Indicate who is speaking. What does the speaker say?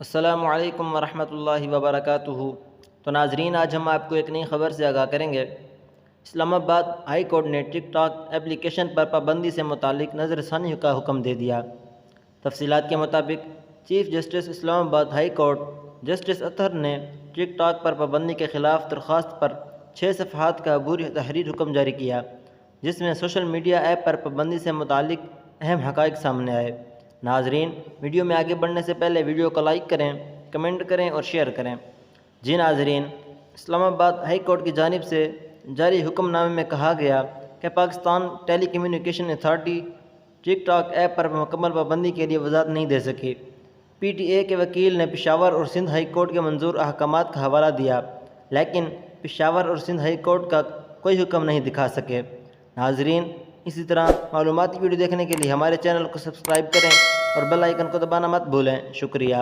Speaker 1: السلام علیکم ورحمۃ اللہ وبرکاتہ۔ تو ناظرین، آج ہم آپ کو ایک نئی خبر سے آگاہ کریں گے۔ اسلام آباد ہائی کورٹ نے ٹک ٹاک اپلیکیشن پر پابندی سے متعلق نظر ثانی کا حکم دے دیا۔ تفصیلات کے مطابق چیف جسٹس اسلام آباد ہائی کورٹ جسٹس اطہر نے ٹک ٹاک پر پابندی کے خلاف درخواست پر 6 صفحات کا عبوری تحریر حکم جاری کیا، جس میں سوشل میڈیا ایپ پر پابندی سے متعلق اہم حقائق سامنے آئے۔ ناظرین، ویڈیو میں آگے بڑھنے سے پہلے ویڈیو کو لائک کریں، کمنٹ کریں اور شیئر کریں۔ جی ناظرین، اسلام آباد ہائی کورٹ کی جانب سے جاری حکم نامے میں کہا گیا کہ پاکستان ٹیلی کمیونیکیشن اتھارٹی ٹک ٹاک ایپ پر مکمل پابندی کے لیے وضاحت نہیں دے سکی۔ پی ٹی اے کے وکیل نے پشاور اور سندھ ہائی کورٹ کے منظور احکامات کا حوالہ دیا، لیکن پشاور اور سندھ ہائی کورٹ کا کوئی حکم نہیں دکھا سکے۔ ناظرین، اسی طرح معلوماتی ویڈیو دیکھنے کے لیے ہمارے چینل کو سبسکرائب کریں اور بیل آئیکن کو دبانا مت بھولیں۔ شکریہ۔